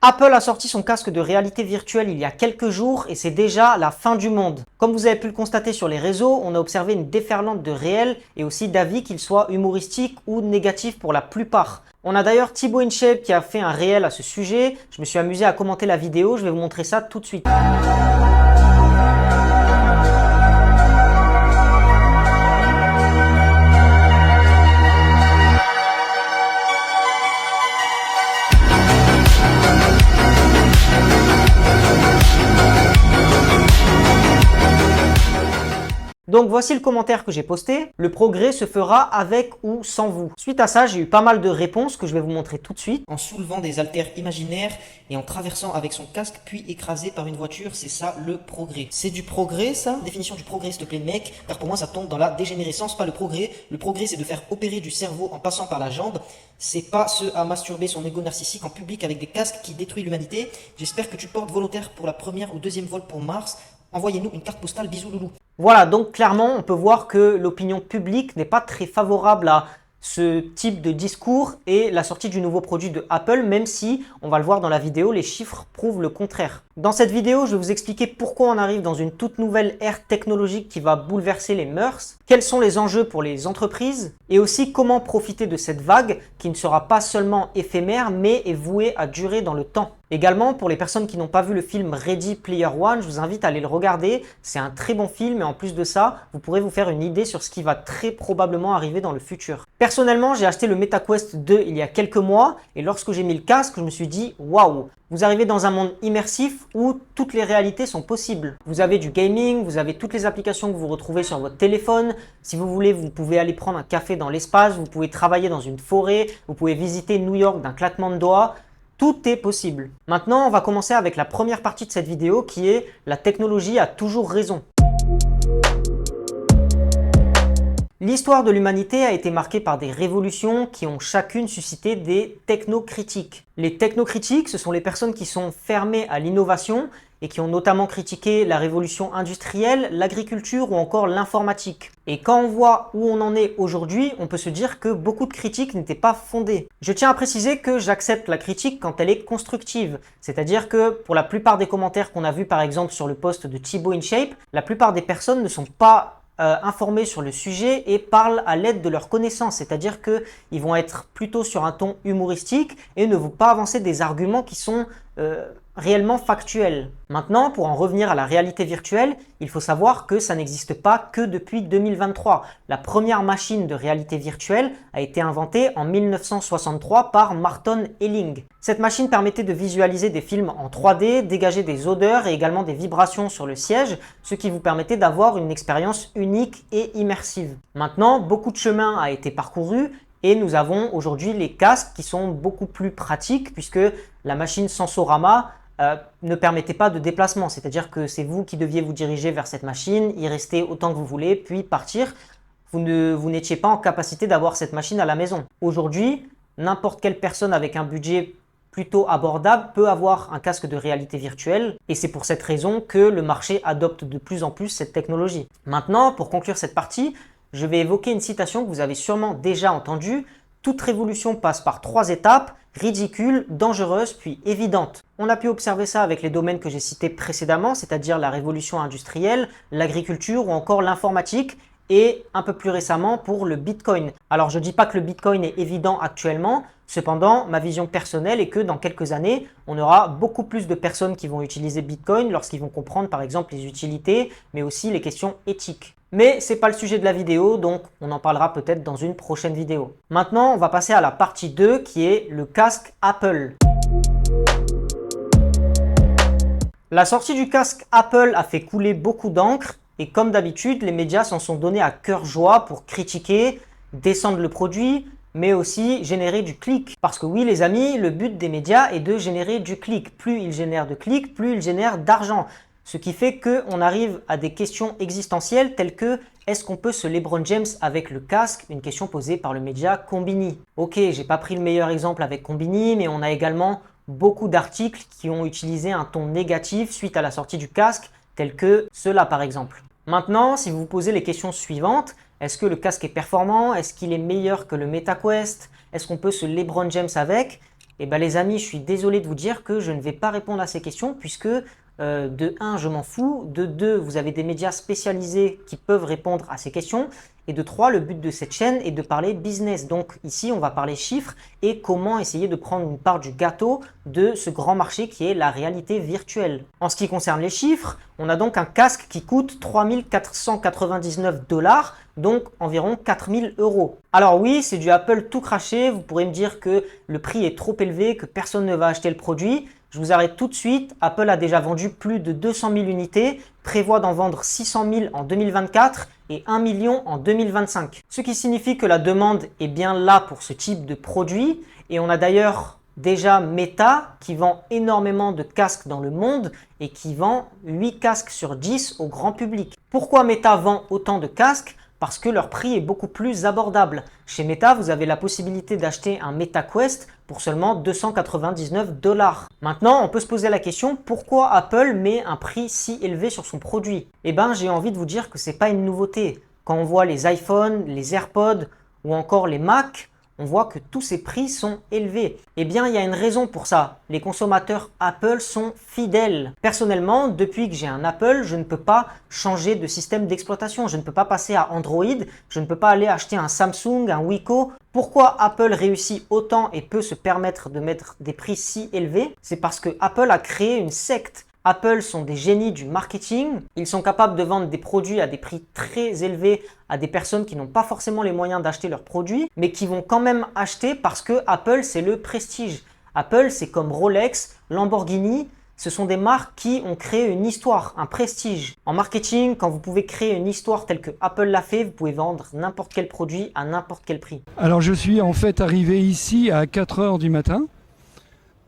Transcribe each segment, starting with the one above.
Apple a sorti son casque de réalité virtuelle il y a quelques jours et c'est déjà la fin du monde. Comme vous avez pu le constater sur les réseaux, on a observé une déferlante de réels et aussi d'avis, qu'ils soient humoristiques ou négatifs pour la plupart. On a d'ailleurs Thibaut InShape qui a fait un réel à ce sujet. Je me suis amusé à commenter la vidéo, je vais vous montrer ça tout de suite. Donc voici le commentaire que j'ai posté. Le progrès se fera avec ou sans vous. Suite à ça, j'ai eu pas mal de réponses que je vais vous montrer tout de suite. En soulevant des haltères imaginaires et en traversant avec son casque puis écrasé par une voiture, c'est ça le progrès. C'est du progrès ça? Définition du progrès s'il te plaît mec, car pour moi ça tombe dans la dégénérescence, pas le progrès. Le progrès c'est de faire opérer du cerveau en passant par la jambe. C'est pas ce à masturber son ego narcissique en public avec des casques qui détruit l'humanité. J'espère que tu portes volontaire pour la première ou deuxième vol pour Mars. Envoyez-nous une carte postale, bisous loulou. Voilà, donc clairement, on peut voir que l'opinion publique n'est pas très favorable à ce type de discours et la sortie du nouveau produit de Apple, même si, on va le voir dans la vidéo, les chiffres prouvent le contraire. Dans cette vidéo, je vais vous expliquer pourquoi on arrive dans une toute nouvelle ère technologique qui va bouleverser les mœurs, quels sont les enjeux pour les entreprises et aussi comment profiter de cette vague qui ne sera pas seulement éphémère mais est vouée à durer dans le temps. Également, pour les personnes qui n'ont pas vu le film Ready Player One, je vous invite à aller le regarder. C'est un très bon film et en plus de ça, vous pourrez vous faire une idée sur ce qui va très probablement arriver dans le futur. Personnellement, j'ai acheté le MetaQuest 2 il y a quelques mois et lorsque j'ai mis le casque, je me suis dit « Waouh !» Vous arrivez dans un monde immersif où toutes les réalités sont possibles. Vous avez du gaming, vous avez toutes les applications que vous retrouvez sur votre téléphone. Si vous voulez, vous pouvez aller prendre un café dans l'espace, vous pouvez travailler dans une forêt, vous pouvez visiter New York d'un claquement de doigts. Tout est possible. Maintenant, on va commencer avec la première partie de cette vidéo qui est « La technologie a toujours raison ». L'histoire de l'humanité a été marquée par des révolutions qui ont chacune suscité des technocritiques. Les technocritiques, ce sont les personnes qui sont fermées à l'innovation et qui ont notamment critiqué la révolution industrielle, l'agriculture ou encore l'informatique. Et quand on voit où on en est aujourd'hui, on peut se dire que beaucoup de critiques n'étaient pas fondées. Je tiens à préciser que j'accepte la critique quand elle est constructive. C'est-à-dire que pour la plupart des commentaires qu'on a vus par exemple sur le post de Thibaut InShape, la plupart des personnes ne sont pas informés sur le sujet et parlent à l'aide de leurs connaissances, c'est-à-dire qu'ils vont être plutôt sur un ton humoristique et ne vont pas avancer des arguments qui sont réellement factuels. Maintenant, pour en revenir à la réalité virtuelle, il faut savoir que ça n'existe pas que depuis 2023. La première machine de réalité virtuelle a été inventée en 1963 par Morton Helling. Cette machine permettait de visualiser des films en 3D, dégager des odeurs et également des vibrations sur le siège, ce qui vous permettait d'avoir une expérience unique et immersive. Maintenant, beaucoup de chemin a été parcouru et nous avons aujourd'hui les casques qui sont beaucoup plus pratiques puisque la machine Sensorama ne permettait pas de déplacement, c'est-à-dire que c'est vous qui deviez vous diriger vers cette machine, y rester autant que vous voulez, puis partir. Vous n'étiez pas en capacité d'avoir cette machine à la maison. Aujourd'hui, n'importe quelle personne avec un budget plutôt abordable peut avoir un casque de réalité virtuelle et c'est pour cette raison que le marché adopte de plus en plus cette technologie. Maintenant, pour conclure cette partie, je vais évoquer une citation que vous avez sûrement déjà entendue. Toute révolution passe par 3 étapes, ridicule, dangereuse, puis évidente. On a pu observer ça avec les domaines que j'ai cités précédemment, c'est-à-dire la révolution industrielle, l'agriculture ou encore l'informatique, et un peu plus récemment pour le Bitcoin. Alors je ne dis pas que le Bitcoin est évident actuellement, cependant ma vision personnelle est que dans quelques années, on aura beaucoup plus de personnes qui vont utiliser Bitcoin lorsqu'ils vont comprendre par exemple les utilités, mais aussi les questions éthiques. Mais ce n'est pas le sujet de la vidéo, donc on en parlera peut-être dans une prochaine vidéo. Maintenant, on va passer à la partie 2 qui est le casque Apple. La sortie du casque Apple a fait couler beaucoup d'encre et comme d'habitude, les médias s'en sont donnés à cœur joie pour critiquer, descendre le produit, mais aussi générer du clic. Parce que oui les amis, le but des médias est de générer du clic. Plus ils génèrent de clics, plus ils génèrent d'argent. Ce qui fait qu'on arrive à des questions existentielles telles que est-ce qu'on peut se LeBron James avec le casque? Une question posée par le média Konbini. Ok, j'ai pas pris le meilleur exemple avec Konbini, mais on a également beaucoup d'articles qui ont utilisé un ton négatif suite à la sortie du casque, tels que ceux-là par exemple. Maintenant, si vous vous posez les questions suivantes, est-ce que le casque est performant? Est-ce qu'il est meilleur que le MetaQuest? Est-ce qu'on peut se LeBron James avec? Eh bien les amis, je suis désolé de vous dire que je ne vais pas répondre à ces questions puisque de 1, je m'en fous, de 2, vous avez des médias spécialisés qui peuvent répondre à ces questions, et de 3, le but de cette chaîne est de parler business. Donc ici, on va parler chiffres et comment essayer de prendre une part du gâteau de ce grand marché qui est la réalité virtuelle. En ce qui concerne les chiffres, on a donc un casque qui coûte 3 499 $, donc environ 4 000 €. Alors oui, c'est du Apple tout craché, vous pourrez me dire que le prix est trop élevé, que personne ne va acheter le produit. Je vous arrête tout de suite, Apple a déjà vendu plus de 200 000 unités, prévoit d'en vendre 600 000 en 2024 et 1 million en 2025. Ce qui signifie que la demande est bien là pour ce type de produit et on a d'ailleurs déjà Meta qui vend énormément de casques dans le monde et qui vend 8 casques sur 10 au grand public. Pourquoi Meta vend autant de casques ? Parce que leur prix est beaucoup plus abordable. Chez Meta, vous avez la possibilité d'acheter un MetaQuest pour seulement 299 $. Maintenant, on peut se poser la question, pourquoi Apple met un prix si élevé sur son produit? Eh bien, j'ai envie de vous dire que ce n'est pas une nouveauté. Quand on voit les iPhones, les AirPods ou encore les Mac, on voit que tous ces prix sont élevés. Eh bien, il y a une raison pour ça. Les consommateurs Apple sont fidèles. Personnellement, depuis que j'ai un Apple, je ne peux pas changer de système d'exploitation. Je ne peux pas passer à Android. Je ne peux pas aller acheter un Samsung, un Wiko. Pourquoi Apple réussit autant et peut se permettre de mettre des prix si élevés? C'est parce que Apple a créé une secte. Apple sont des génies du marketing. Ils sont capables de vendre des produits à des prix très élevés à des personnes qui n'ont pas forcément les moyens d'acheter leurs produits, mais qui vont quand même acheter parce que Apple, c'est le prestige. Apple, c'est comme Rolex, Lamborghini. Ce sont des marques qui ont créé une histoire, un prestige. En marketing, quand vous pouvez créer une histoire telle que Apple l'a fait, vous pouvez vendre n'importe quel produit à n'importe quel prix. Alors je suis en fait arrivé ici à 4 heures du matin.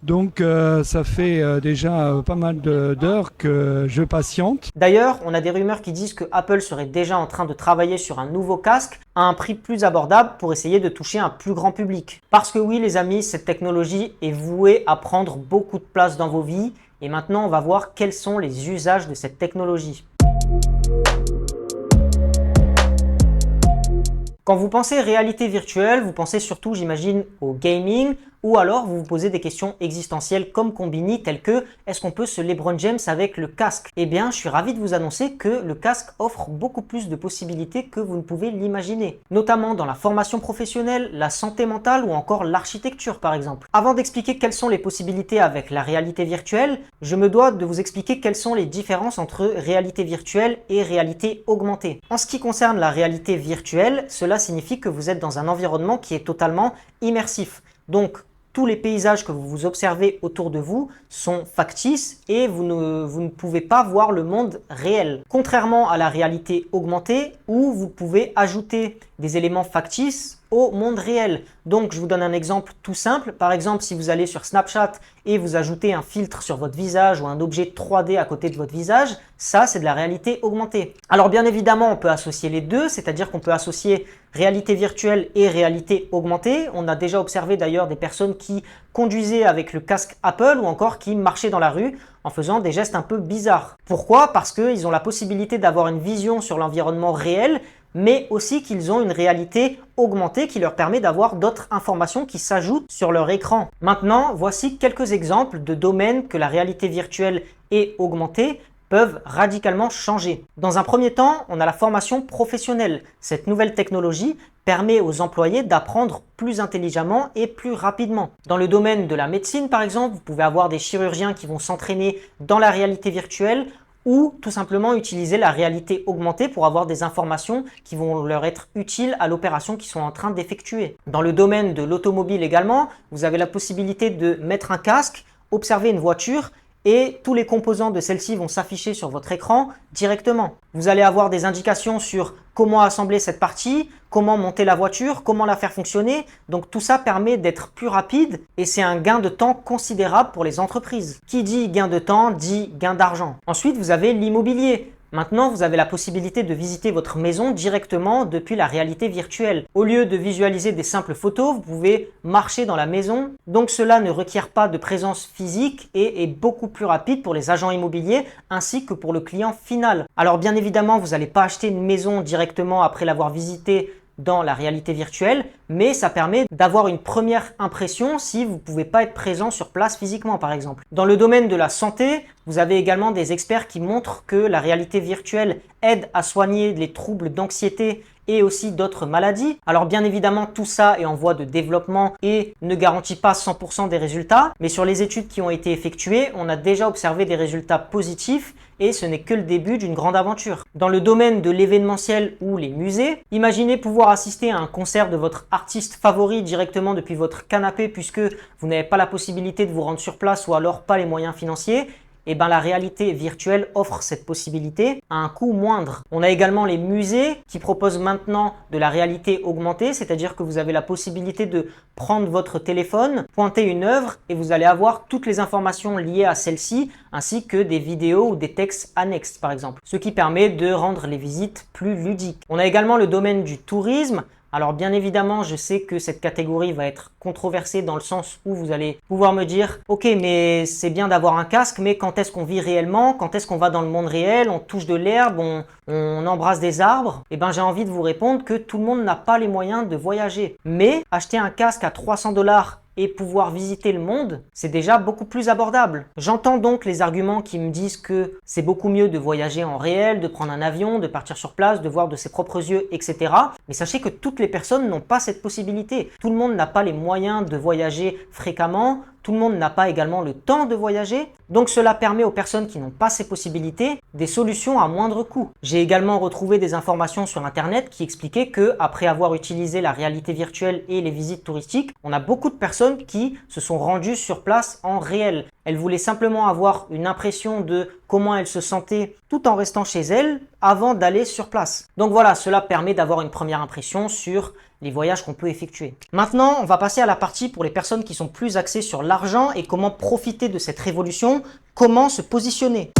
Donc ça fait déjà pas mal d'heures que je patiente. D'ailleurs, on a des rumeurs qui disent que Apple serait déjà en train de travailler sur un nouveau casque à un prix plus abordable pour essayer de toucher un plus grand public. Parce que oui les amis, cette technologie est vouée à prendre beaucoup de place dans vos vies et maintenant on va voir quels sont les usages de cette technologie. Quand vous pensez réalité virtuelle, vous pensez surtout, j'imagine, au gaming ou alors vous vous posez des questions existentielles comme Combini telles que est-ce qu'on peut se LeBron James avec le casque? Eh bien, je suis ravi de vous annoncer que le casque offre beaucoup plus de possibilités que vous ne pouvez l'imaginer, notamment dans la formation professionnelle, la santé mentale ou encore l'architecture par exemple. Avant d'expliquer quelles sont les possibilités avec la réalité virtuelle, je me dois de vous expliquer quelles sont les différences entre réalité virtuelle et réalité augmentée. En ce qui concerne la réalité virtuelle, cela signifie que vous êtes dans un environnement qui est totalement immersif. Donc, tous les paysages que vous observez autour de vous sont factices et vous ne pouvez pas voir le monde réel. Contrairement à la réalité augmentée où vous pouvez ajouter des éléments factices au monde réel. Donc, je vous donne un exemple tout simple. Par exemple, si vous allez sur Snapchat et vous ajoutez un filtre sur votre visage ou un objet 3D à côté de votre visage, ça, c'est de la réalité augmentée. Alors, bien évidemment, on peut associer les deux, c'est-à-dire qu'on peut associer réalité virtuelle et réalité augmentée. On a déjà observé d'ailleurs des personnes qui conduisaient avec le casque Apple ou encore qui marchaient dans la rue en faisant des gestes un peu bizarres. Pourquoi? Parce qu'ils ont la possibilité d'avoir une vision sur l'environnement réel, mais aussi qu'ils ont une réalité augmentée qui leur permet d'avoir d'autres informations qui s'ajoutent sur leur écran. Maintenant, voici quelques exemples de domaines que la réalité virtuelle et augmentée peuvent radicalement changer. Dans un premier temps, on a la formation professionnelle. Cette nouvelle technologie permet aux employés d'apprendre plus intelligemment et plus rapidement. Dans le domaine de la médecine, par exemple, vous pouvez avoir des chirurgiens qui vont s'entraîner dans la réalité virtuelle ou tout simplement utiliser la réalité augmentée pour avoir des informations qui vont leur être utiles à l'opération qu'ils sont en train d'effectuer. Dans le domaine de l'automobile également, vous avez la possibilité de mettre un casque, observer une voiture et tous les composants de celle-ci vont s'afficher sur votre écran directement. Vous allez avoir des indications sur comment assembler cette partie, comment monter la voiture, comment la faire fonctionner. Donc tout ça permet d'être plus rapide et c'est un gain de temps considérable pour les entreprises. Qui dit gain de temps dit gain d'argent. Ensuite, vous avez l'immobilier. Maintenant, vous avez la possibilité de visiter votre maison directement depuis la réalité virtuelle. Au lieu de visualiser des simples photos, vous pouvez marcher dans la maison. Donc cela ne requiert pas de présence physique et est beaucoup plus rapide pour les agents immobiliers ainsi que pour le client final. Alors bien évidemment, vous n'allez pas acheter une maison directement après l'avoir visitée dans la réalité virtuelle, mais ça permet d'avoir une première impression si vous ne pouvez pas être présent sur place physiquement par exemple. Dans le domaine de la santé, vous avez également des experts qui montrent que la réalité virtuelle aide à soigner les troubles d'anxiété et aussi d'autres maladies. Alors bien évidemment, tout ça est en voie de développement et ne garantit pas 100% des résultats, mais sur les études qui ont été effectuées, on a déjà observé des résultats positifs et ce n'est que le début d'une grande aventure. Dans le domaine de l'événementiel ou les musées, imaginez pouvoir assister à un concert de votre artiste favori directement depuis votre canapé puisque vous n'avez pas la possibilité de vous rendre sur place ou alors pas les moyens financiers. Et bien la réalité virtuelle offre cette possibilité à un coût moindre. On a également les musées qui proposent maintenant de la réalité augmentée, c'est-à-dire que vous avez la possibilité de prendre votre téléphone, pointer une œuvre et vous allez avoir toutes les informations liées à celle-ci, ainsi que des vidéos ou des textes annexes par exemple, ce qui permet de rendre les visites plus ludiques. On a également le domaine du tourisme. Alors bien évidemment, je sais que cette catégorie va être controversée dans le sens où vous allez pouvoir me dire « Ok, mais c'est bien d'avoir un casque, mais quand est-ce qu'on vit réellement? Quand est-ce qu'on va dans le monde réel? On touche de l'herbe, on embrasse des arbres ?» Eh bien, j'ai envie de vous répondre que tout le monde n'a pas les moyens de voyager. Mais acheter un casque à 300 $ et pouvoir visiter le monde, c'est déjà beaucoup plus abordable. J'entends donc les arguments qui me disent que c'est beaucoup mieux de voyager en réel, de prendre un avion, de partir sur place, de voir de ses propres yeux, etc. Mais sachez que toutes les personnes n'ont pas cette possibilité. Tout le monde n'a pas les moyens de voyager fréquemment. Tout le monde n'a pas également le temps de voyager, donc cela permet aux personnes qui n'ont pas ces possibilités des solutions à moindre coût. J'ai également retrouvé des informations sur internet qui expliquaient que après avoir utilisé la réalité virtuelle et les visites touristiques, on a beaucoup de personnes qui se sont rendues sur place en réel. Elles voulaient simplement avoir une impression de comment elles se sentaient tout en restant chez elles avant d'aller sur place. Donc voilà, cela permet d'avoir une première impression sur les voyages qu'on peut effectuer. Maintenant, on va passer à la partie pour les personnes qui sont plus axées sur l'argent et comment profiter de cette révolution, comment se positionner.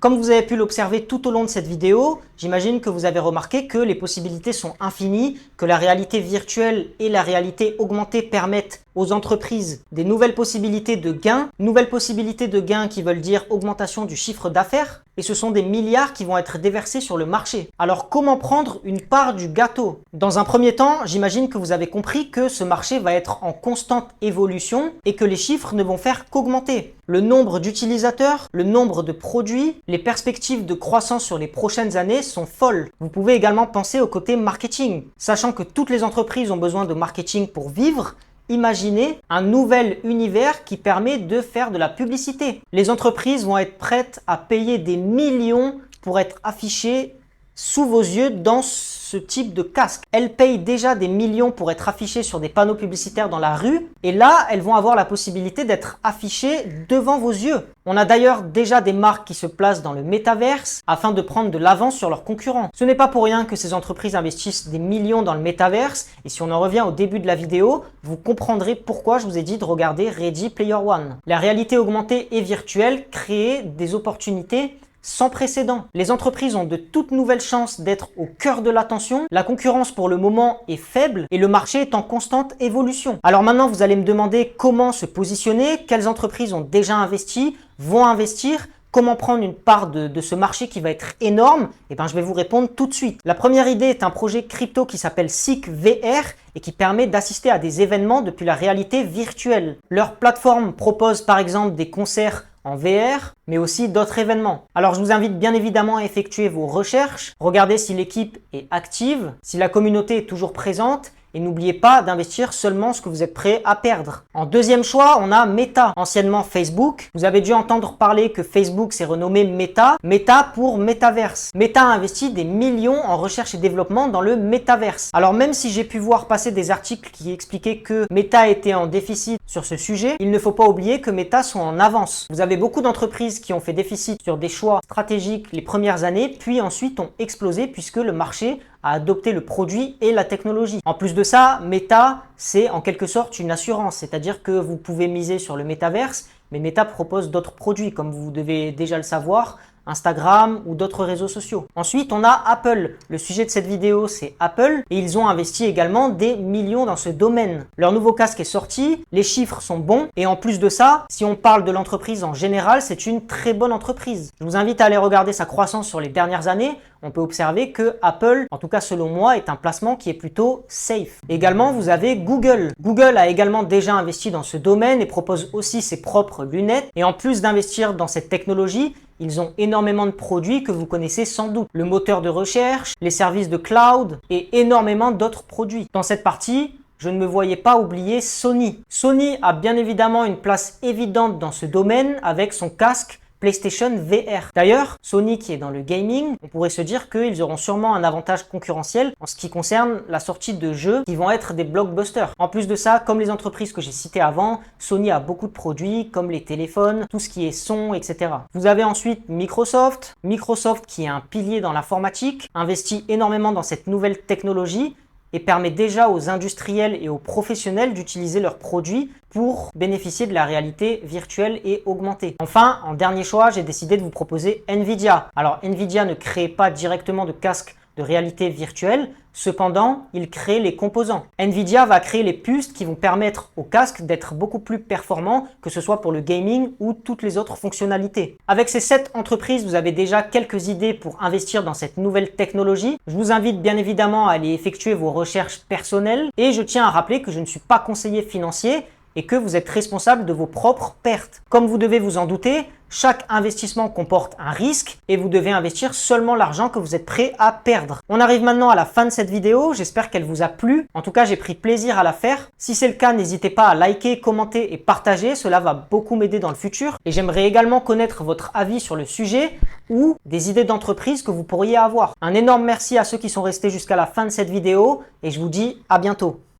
Comme vous avez pu l'observer tout au long de cette vidéo, j'imagine que vous avez remarqué que les possibilités sont infinies, que la réalité virtuelle et la réalité augmentée permettent aux entreprises des nouvelles possibilités de gains qui veulent dire augmentation du chiffre d'affaires, et ce sont des milliards qui vont être déversés sur le marché. Alors comment prendre une part du gâteau? Dans un premier temps, j'imagine que vous avez compris que ce marché va être en constante évolution et que les chiffres ne vont faire qu'augmenter. Le nombre d'utilisateurs, le nombre de produits, les perspectives de croissance sur les prochaines années sont folles. Vous pouvez également penser au côté marketing. Sachant que toutes les entreprises ont besoin de marketing pour vivre, imaginez un nouvel univers qui permet de faire de la publicité. Les entreprises vont être prêtes à payer des millions pour être affichées sous vos yeux dans ce type de casque. Elles payent déjà des millions pour être affichées sur des panneaux publicitaires dans la rue et là, elles vont avoir la possibilité d'être affichées devant vos yeux. On a d'ailleurs déjà des marques qui se placent dans le métaverse afin de prendre de l'avance sur leurs concurrents. Ce n'est pas pour rien que ces entreprises investissent des millions dans le métaverse et si on en revient au début de la vidéo, vous comprendrez pourquoi je vous ai dit de regarder Ready Player One. La réalité augmentée et virtuelle crée des opportunités sans précédent. Les entreprises ont de toutes nouvelles chances d'être au cœur de l'attention. La concurrence pour le moment est faible et le marché est en constante évolution. Alors maintenant, vous allez me demander comment se positionner, quelles entreprises ont déjà investi, vont investir, comment prendre une part de ce marché qui va être énorme. Et bien, je vais vous répondre tout de suite. La première idée est un projet crypto qui s'appelle SICK VR et qui permet d'assister à des événements depuis la réalité virtuelle. Leur plateforme propose par exemple des concerts en VR, mais aussi d'autres événements. Alors je vous invite bien évidemment à effectuer vos recherches, regardez si l'équipe est active, si la communauté est toujours présente, et n'oubliez pas d'investir seulement ce que vous êtes prêt à perdre. En deuxième choix, on a Meta, anciennement Facebook. Vous avez dû entendre parler que Facebook s'est renommé Meta, Meta pour Metaverse. Meta a investi des millions en recherche et développement dans le Metaverse. Alors même si j'ai pu voir passer des articles qui expliquaient que Meta était en déficit sur ce sujet, il ne faut pas oublier que Meta sont en avance. Vous avez beaucoup d'entreprises qui ont fait déficit sur des choix stratégiques les premières années, puis ensuite ont explosé puisque le marché a adopté le produit et la technologie. En plus de ça, Meta, c'est en quelque sorte une assurance, c'est-à-dire que vous pouvez miser sur le Metaverse, mais Meta propose d'autres produits, comme vous devez déjà le savoir, Instagram ou d'autres réseaux sociaux. Ensuite, on a Apple. Le sujet de cette vidéo, c'est Apple et ils ont investi également des millions dans ce domaine. Leur nouveau casque est sorti, les chiffres sont bons et en plus de ça, si on parle de l'entreprise en général, c'est une très bonne entreprise. Je vous invite à aller regarder sa croissance sur les dernières années. On peut observer que Apple, en tout cas selon moi, est un placement qui est plutôt safe. Également, vous avez Google. Google a également déjà investi dans ce domaine et propose aussi ses propres lunettes. Et en plus d'investir dans cette technologie, ils ont énormément de produits que vous connaissez sans doute. Le moteur de recherche, les services de cloud et énormément d'autres produits. Dans cette partie, je ne me voyais pas oublier Sony. Sony a bien évidemment une place évidente dans ce domaine avec son casque PlayStation VR. D'ailleurs, Sony qui est dans le gaming, on pourrait se dire qu'ils auront sûrement un avantage concurrentiel en ce qui concerne la sortie de jeux qui vont être des blockbusters. En plus de ça, comme les entreprises que j'ai citées avant, Sony a beaucoup de produits comme les téléphones, tout ce qui est son, etc. Vous avez ensuite Microsoft. Microsoft qui est un pilier dans l'informatique, investit énormément dans cette nouvelle technologie et permet déjà aux industriels et aux professionnels d'utiliser leurs produits pour bénéficier de la réalité virtuelle et augmentée. Enfin, en dernier choix, j'ai décidé de vous proposer Nvidia. Alors Nvidia ne crée pas directement de casque de réalité virtuelle, cependant, il crée les composants. Nvidia va créer les puces qui vont permettre au casque d'être beaucoup plus performant, que ce soit pour le gaming ou toutes les autres fonctionnalités. Avec ces 7 entreprises, vous avez déjà quelques idées pour investir dans cette nouvelle technologie. Je vous invite bien évidemment à aller effectuer vos recherches personnelles et je tiens à rappeler que je ne suis pas conseiller financier et que vous êtes responsable de vos propres pertes. Comme vous devez vous en douter, chaque investissement comporte un risque et vous devez investir seulement l'argent que vous êtes prêt à perdre. On arrive maintenant à la fin de cette vidéo, j'espère qu'elle vous a plu. En tout cas, j'ai pris plaisir à la faire. Si c'est le cas, n'hésitez pas à liker, commenter et partager, cela va beaucoup m'aider dans le futur. Et j'aimerais également connaître votre avis sur le sujet ou des idées d'entreprise que vous pourriez avoir. Un énorme merci à ceux qui sont restés jusqu'à la fin de cette vidéo et je vous dis à bientôt.